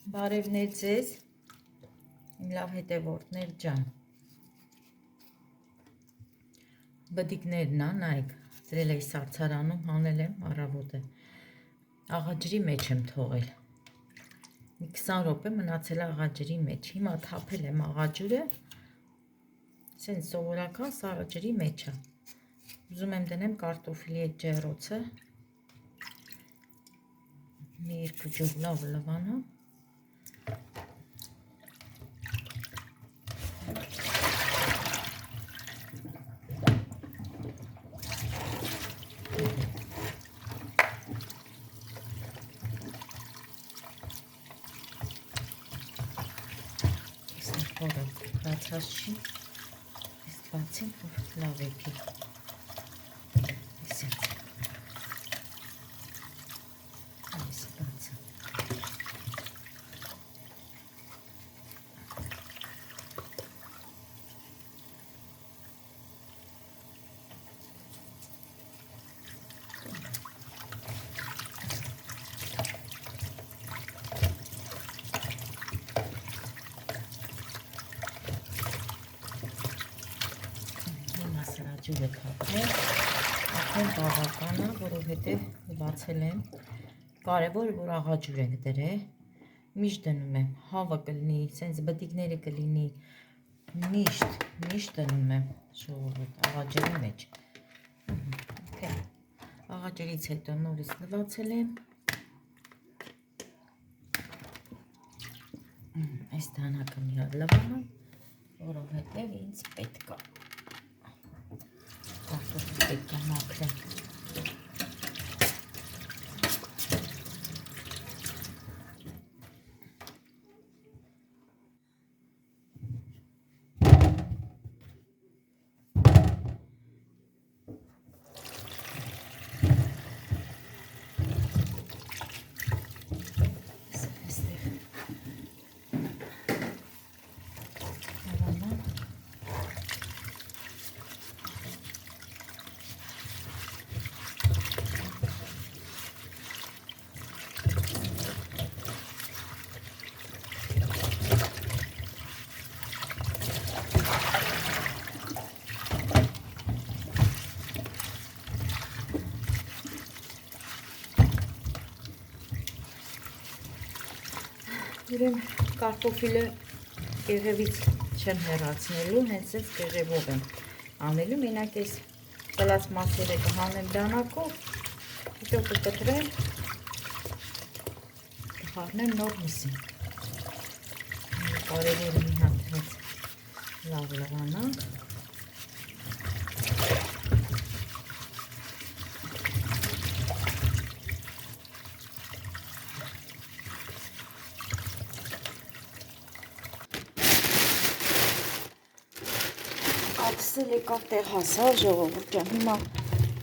Բարևներ ձեզ, իմ լավ հետևորդներ ջան, բդիկներն նայք, դրել էի սարցարանում, հանել եմ, առավոտ է, աղաջրի մեջ եմ թողել, մի 20 րոպե մնացել աղաջրի մեջ, հիմա թափել եմ աղաջուրը, սենց սովորական սառաջրի մեջ է, ուզում եմ դնեմ կարտոֆիլի այդ ջեռոցը, մի 2 ջոկ լավ լվանա, որը բացած չի, ես բացեմ, որ լավ էպի, ես բացեմ, ջուրը թափել, արդեն բավական է, որովհետև բացել եմ, կարևոր որ աղաջուր ենք դրել, միշտ դնում եմ, հավը կլինի, սենց բդիկները կլինի, միշտ դնում եմ ժողովուրդ աղաջրի մեջ, աղաջրից հետո նորից լվացել եմ, այս դանակը մի հատ լվանամ, որովհետև ինձ պետք է կարտոֆիլ պետք է մաքրեմ, Ուրեմն կարտոֆիլը կեղևից չեմ հեռացնելու, հենց այս կեղևով եմ անելու, մենակ այս ծլած մասերը կհանեմ դանակով, հետո կկտրեմ, կխառնեմ նոր միսին, կարևոր մի հատ հենց լավ լվանանք, ատսել եկավ տեղ հասավ ժողովուրդ ջան, հիմա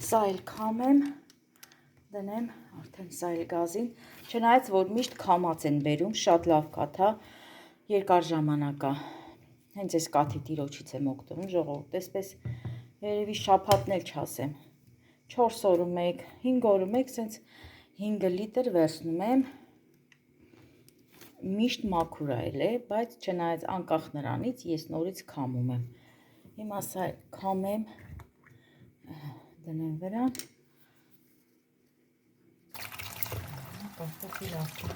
սա էլ քամեմ, դնեմ արդեն սա էլ գազին, չնայած որ միշտ քամած են բերում, շատ լավ կաթա, երկար ժամանակ է, հենց այս կաթի տիրոջից եմ օգտվում ժողովուրդ, այսպես երևի շաբաթն էլ չասեմ, 4 օրում եք, 5 օրում եք, սենց 5 լիտր վերցնում եմ, միշտ մաքուր է, բայց չնայած անկախ նրանից ես նորից քամում եմ, հիմա սա քամեմ, դնեմ վրան, կարտոֆիլ արդեն,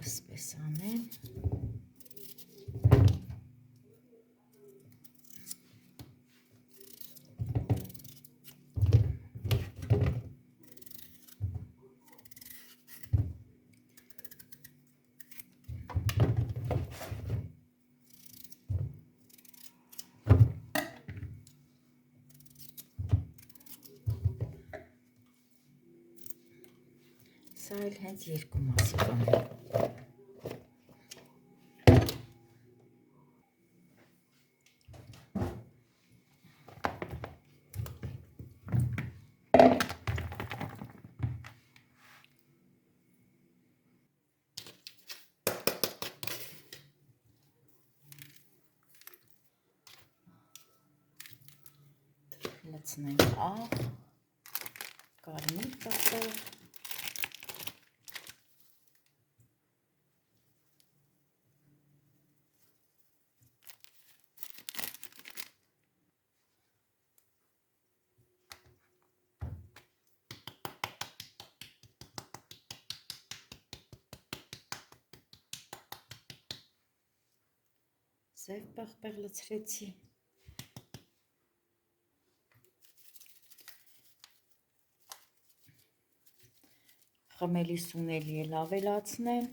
այսպես անեմ, սա էլ հենց երկու մասի բան է, լցնենք աղ, կարմիր կապով։ Սև պեղպեղ լցրեցի։ Խմելի սունելի էլ ավելացնեմ։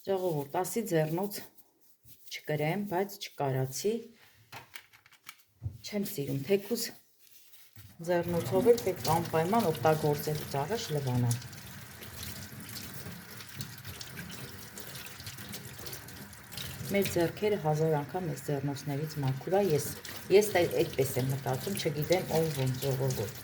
Ժողովուրդ, ասի ձեռնոց չկրեմ, բայց չկարացի, չեմ սիրում, թեկուզ ձեռնոցով էլ պետք անպայման օգտագործելուց առաջ լվանամ։ Մեր ձեռքերը 1000 անգամ այս ձեռնոցներից մաքուր է, ես այդպես եմ մտածում, չգիտեմ ով ոնց ժողովուրդ։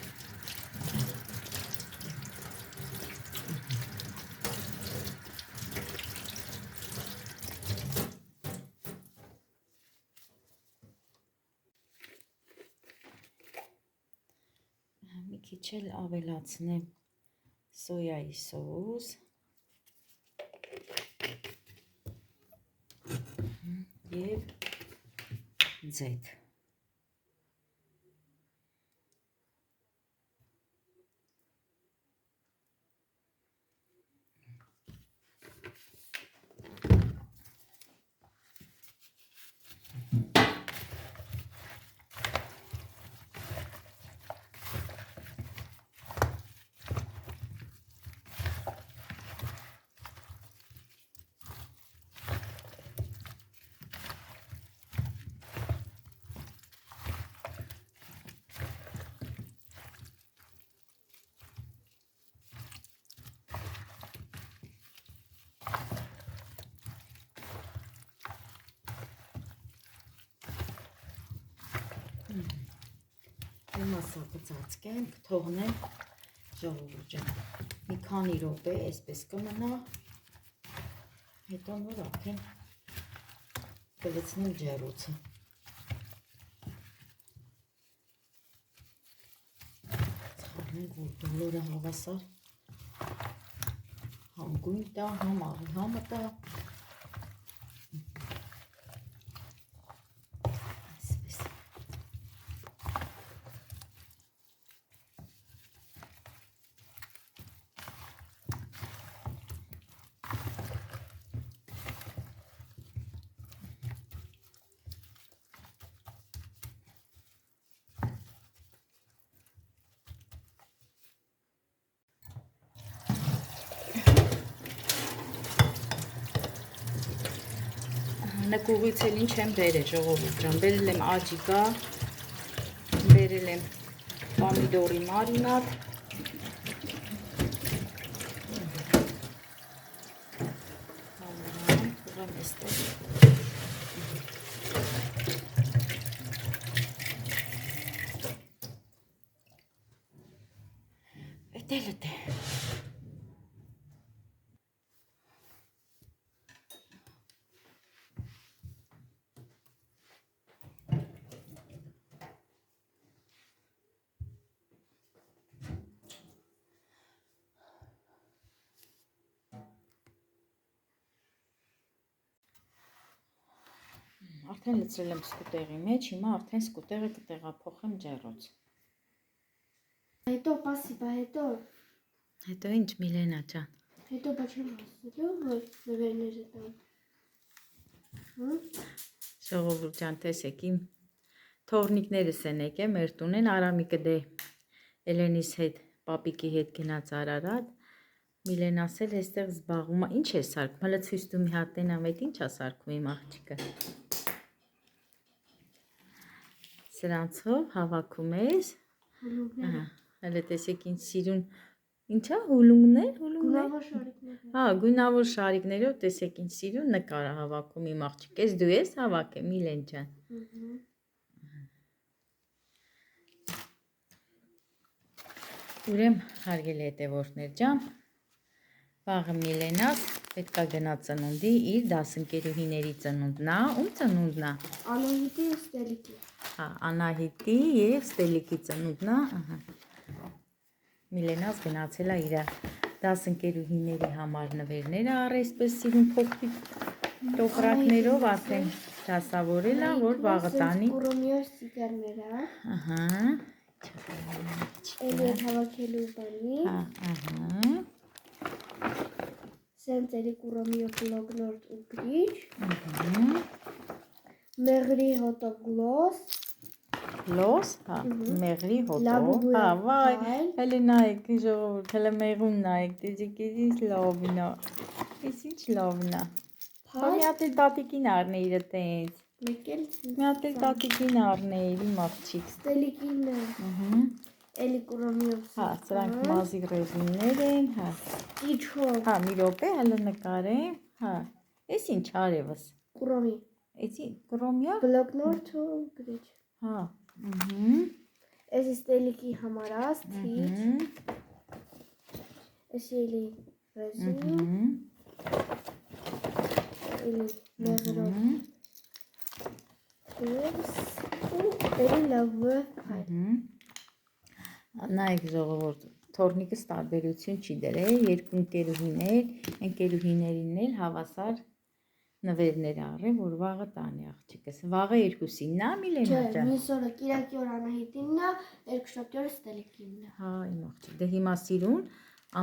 Մի քիչ էլ ավելացնեմ սոյայի սոուս և ձեթ։ Մասը կծածկեմ, կթողնեմ ժողովուրդ ջան, մի քանի րոպե այսպես կմնա, հետո նոր արդեն կլցնեմ ջեռոցը։ Ցանենք, որ բոլորը հավասար համ գույն տա, համ աղի համը տա։ Նկուղից էլ ինչ եմ բերել ժողովուրդ ջան, բերել եմ աջիկա, բերել եմ պամիդորի մարինադ, ուղղեմ էստեղ, էտ է։ Արդեն լցրել եմ սկուտեղի մեջ, հիմա արդեն սկուտեղը կտեղափոխեմ ջեռոց։ Հետո պասիպա, Հետո ինչ Միլենա ջան։ Հետո բա չեմ ասելու, որ նվերները տամ։ Ժողովուրդ ջան, տեսեք իմ թորնիկներս են եկել մեր տունեն, Արամիկը դե Էլենիս հետ, պապիկի հետ գնաց Արարատ, Միլենաս էլ այստեղ զբաղվում է, ինչ է սարքում, հələ ցույց տու մի հատ տենամ, այդ ինչ է սարքում իմ աղջիկը։ Սրանցով հավաքում ես, հələ տեսեք ինչ սիրուն Ինչա հուլունգներ, Գունավոր շարիկներ։ Հա, գույնավոր շարիկներով տեսեք ինչ սիրուն նկար է հավաքում իմ աղջիկես, դու ես հավաքը Միլեն ջան։ Ուրեմն հարգելի հետևորդներ ջան, վաղը Միլենաս պետքա գնա ծնունդի, իր դասընկերուհիների ծնունդն է, ում ծնունդն է։ Անահիտի ու Ստելիկի։ Հա, Անահիտի եւ Ստելիկի ծնունդն է, ահա։ Միլենաս գնացել է իր դասընկերուհիների համար նվերներ առ այսպես սիրուն փոքրիկ տոպրակներով արդեն դասավորել է, որ վաղը տանի։ Կուրոմիոս սիգարներ է։ Ահա։ Էլի հավաքելու բանի։ Ահա։ Սենտերի կուրոմիո բլոգնորդ ու գրիչ։ Ահա։ Մեղրի հոտոգլոս։ Լոս, հա, մեղրի հոտո, Լաբուբուի հա, վայ, փայլ։ հələ նայեք, ժողովուրդ, հələ մեղուն նայեք, դեջեք, ինչ լավն է, ես ինչ լավն է, հա, մի հատ էլ տատիկին առնեիր տենց, մի հատ էլ տատիկին առնեիր, իմ աղջիկ, Ստելիկին է, էլի կուրոմիոս, հա, սրանք մազի ռեզիններ են, հա, իչով, հա, մի րոպե, հələ նկարեմ, հա, ես ինչ արևս, կուրոմի, էսի կրոմյա, բլոգնորդ ու գրիչ, հա, էսի Ստելիկի համար աստիճ, էսի էլի ռեզին, էլի մեղրով, ու էլի լավը քայլ, նայեք ժողովուրդ, թորնիկս տարբերություն չի դրել, երկու ընկերուհիներին էլ հավասար նվերներ առել, որ վաղը տանի աղջիկս, վաղը երկուսին նա Միլենա չէ, ջան, մյուս օրը կիրակի օր Անահիտինն է, երկուշաբթի օրը Ստելիկինն է, հա իմ աղջիկ, դե հիմա սիրուն,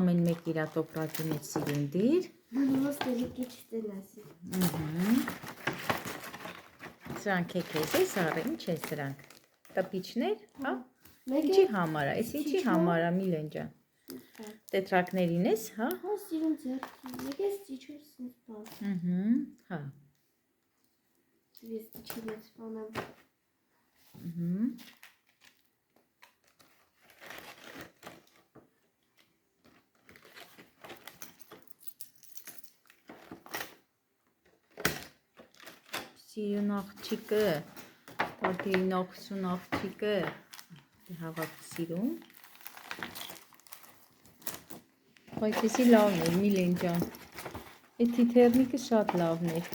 ամեն մեկ իրա տոպրակի մեջ սիրուն դիր, բնուվը Ստելիկի չտենասի, սրանք է քեզ ես առել, ինչ է սրանք, տպիչներ, հա, մեկը ինչի համար է, ես ինչի համար է Միլեն ջան, տետրակներին ես, հա, հա սիրուն ձերքի, մեկը ստիչով սնց բան, հա, ես ստիչի մեծ բանեմ, Սիրուն աղջիկը, տատին աղսուն աղջիկը, հավաք սիրուն, այդպեսի լավն էր Միլեն ջան, այդ թիթեռնիկը շատ լավն էր,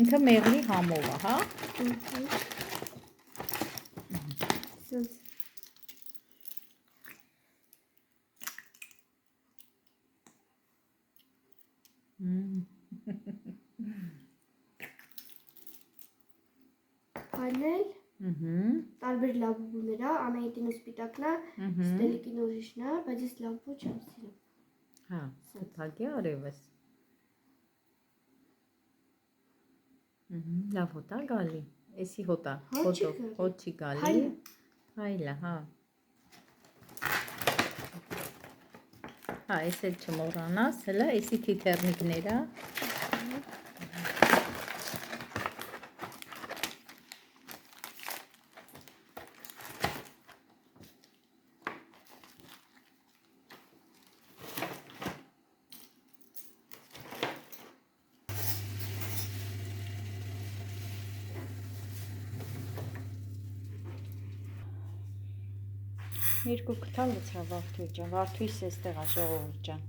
ինքը մեղրի համով է, հա, սնց, Փայլել, տարբեր լաբուբուներ է, Անահիտին ու սպիտակն է, Ստելիկին ուրիշն է, բայց ես լաբուբու չեմ սիրում, հա, կտագի արևս, լավ հոտա գալի, էսի հոտա, հոտ չի գալի, հայլը, հա, հա, ես էլ չմոռանաս, հլա, էսի թիթեռնիկներ է, երկու կտալ լցրա Վարդուի ջան, Վարդույս էստեղ է ժողովուրդ ջան,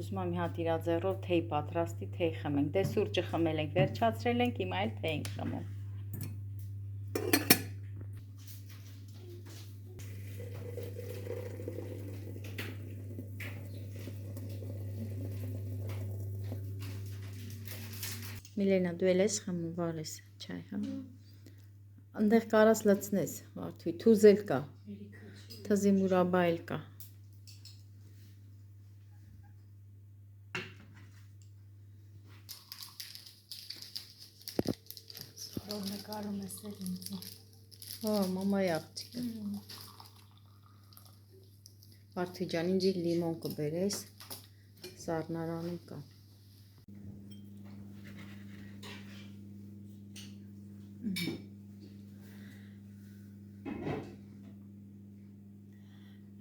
ուզում եմ մի հատ իրա ձեռով թեյ պատրաստի, թեյ խմենք, դե սուրճը խմել ենք, վերջացրել ենք, հիմա էլ թեյ ենք խմում, Միլենա, դու էլ ես խմում, վար ես, չայ, հա, ընդեղ կարաս լցնես, Վարդուի, թուզ էլ կա, թզի մուրաբա էլ կա, որ նկարում ես էլ ինձի, հա, մամայի աղջիկը, Վարդուի ջան, ինձի լիմոն կբերես, սառնարանում կա,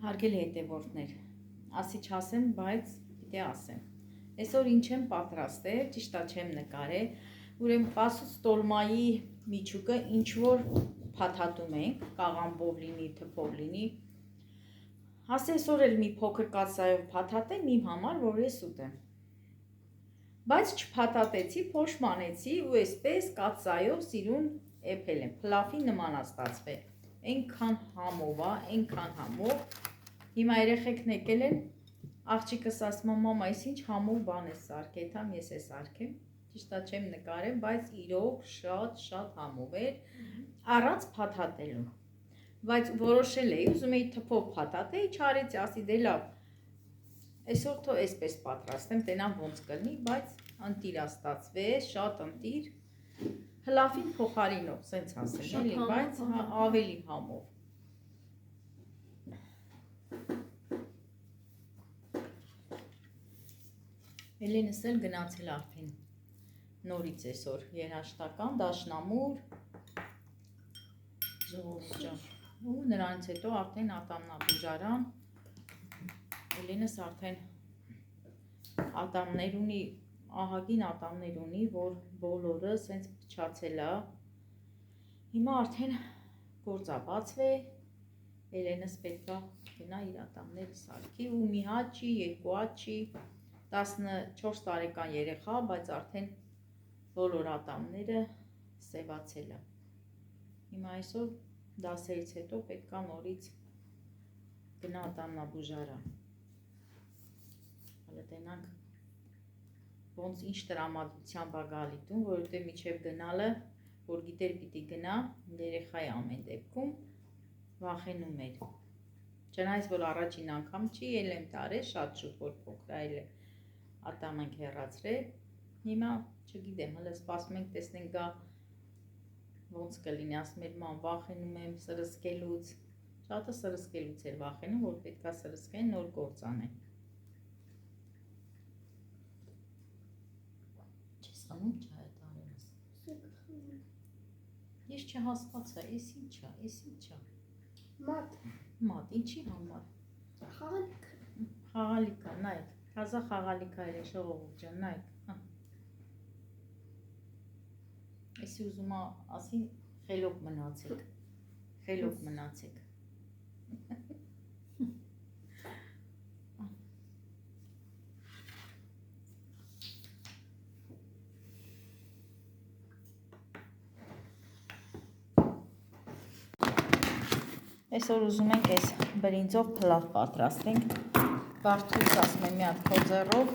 հարգելի հետևորդներ, ասի չասեմ, բայց պիտի ասեմ։ Այսօր ինչ եմ պատրաստել, ճիշտ է չեմ նկարել, ուրեմն պասուց տոլմայի միջուկը ինչ որ փաթաթում ենք, կաղամբով լինի, թփով լինի։ Հասե այսօր էլ մի փոքր կաթսայով փաթաթեմ իմ համար, որ ես ուտեմ։ Բայց չփաթաթեցի, փոշմանեցի ու այսպես կաթսայով սիրուն էփել եմ, փլաֆի նման է ստացվել։ Այնքան համով է, այնքան համով։ Հիմա երեխեքն եկել են, աղջիկս ասում է մամա, այս ինչ համով բան է սարքել, համ ես է սարքեմ, ճիշտ է չեմ նկարել, բայց իրոք շատ համով էր, առանց փաթաթելու։ Բայց որոշել էի, ուզում էի թփով փաթաթեի, չարեցի, ասի դե լավ։ Այսօր թող այսպես պատրաստեմ, տենամ ոնց կլինի, բայց ընտիր է ստացվել, շատ ընտիր։ Հլաֆին փոխարինող, սենց ասեմ, էլի, բայց ավելի համով։ Էլենս էլ գնացել արդեն նորից այսօր երաշտական, դաշնամուր, ժողովուրդ ջան, ու նրանից հետո արդեն ատամնաբուժարան, Էլենս արդեն ատամներ ունի, ահագին ատամներ ունի, որ բոլորը սենց փչացել է, հիմա արդեն գործաբացվե, Էլենս պետքա գնա իր ատամները սարքի ու մի հատ չի, երկու հատ չի, 14 տարեկան երեխա, բայց արդեն բոլոր ատամները սևացել է։ Հիմա այսօր դասերից հետո պետքա նորից գնա ատամնաբուժարան։ Հələ տենանք ոնց ինչ տրամադրությամբ է գալի տուն, որովհետև միջև գնալը, որ գիտեր պիտի գնա, երեխայի ամեն դեպքում վախենում էր։ Չնայած որ առաջին անգամ չի, էլ եմ տարել, շատ շուտ որ փոքրայել է ատամ ենք հեռացրել, հիմա չգիտեմ, հələ սպասում ենք տեսնենք գա ոնց կլինի, ասում էր ման վախենում եմ սրսկելուց, շատը սրսկելուց էր վախենում, որ պետքա սրսկեն, նոր գործ անեն։ Չես անում չայ տարելս։ Ես չհասկացա, էս ինչա։ Մատ, ինչի համար։ Խաղալիքա, նայեք, հազա խաղալիքա էր ժողովուրդ ջան, նայեք։ Էսի ուզում ասի խելոք մնացեք։ Այսօր ուզում ենք այս բրինձով փլավ պատրաստենք, Բարդուց ասում եմ մի հատ խոձեռով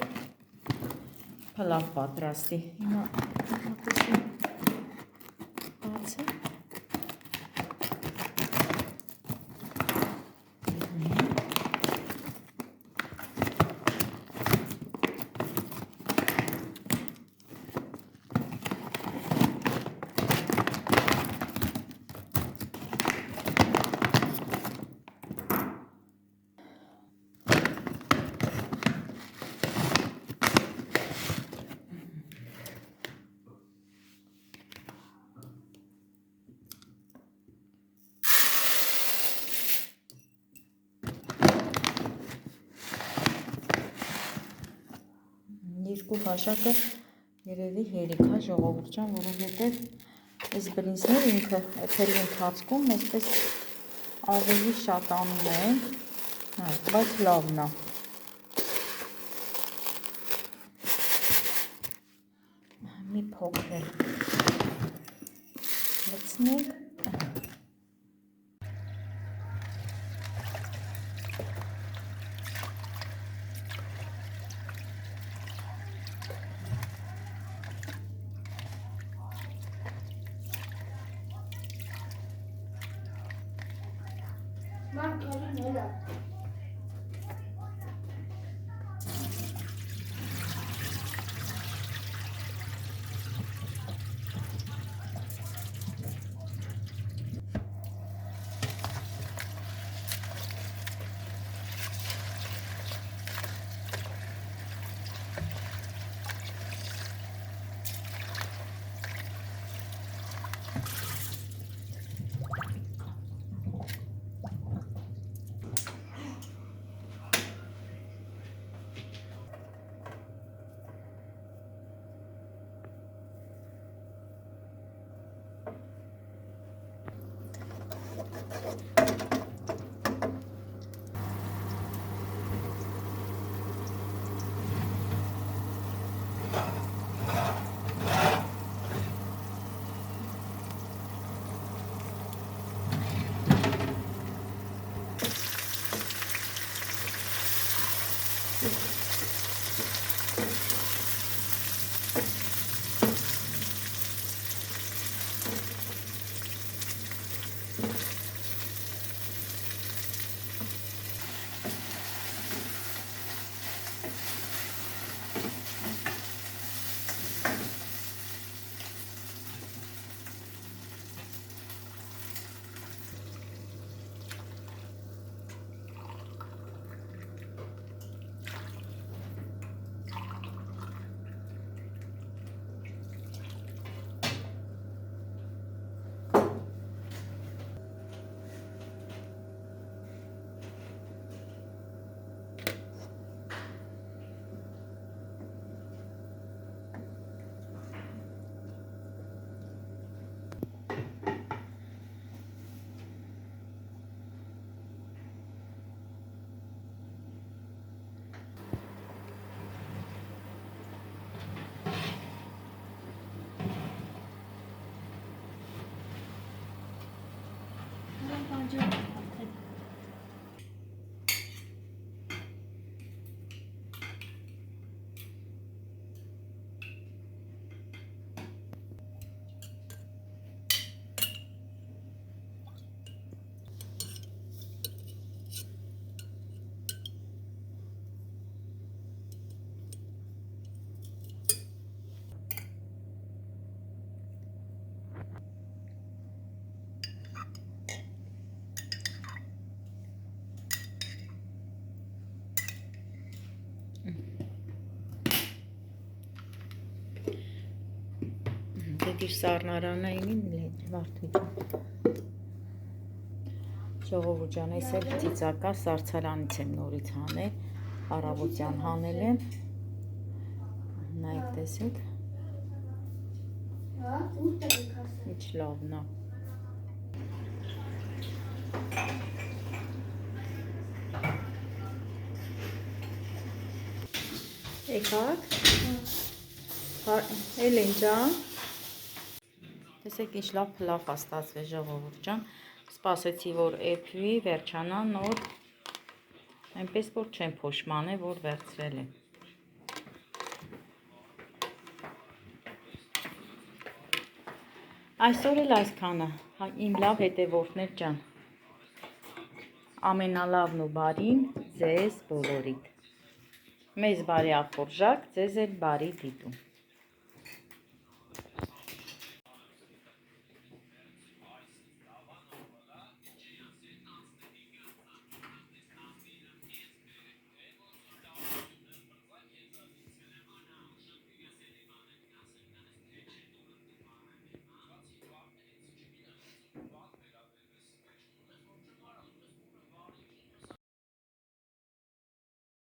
փլավ պատրաստի, հիմա տեսնի բացը, երկու բաժակը երևի հերիք է ժողովուրդ ջան, որովհետև այս բրինձները ինքը էթերի ընթացքում այսպես ավելի շատանում են, բայց լավն է։ Մի փոքր լցնենք։ Դիր սառնարանային վարդուջան ժողովուրդ ջան, ես էլ ծիծակա սառցարանից եմ նորից հանել, առավոտյան հանել եմ, նայեք տեսեք, ինչ լավն է։ Եկաք, Էլեն ջան, տեսեք ինչ լավ փլավ ստացվեց ժողովուրդ ջան, սպասեցի որ էփվի, վերջանա նոր, այնպես որ չեմ փոշմանե, որ վերցրել եմ։ Այսօր էլ այսքանը, իմ լավ հետևորդներ ջան, ամենալավն ու բարին ձեզ բոլորիդ, մեզ բարի ախորժակ, ձեզ էլ բարի դիտում։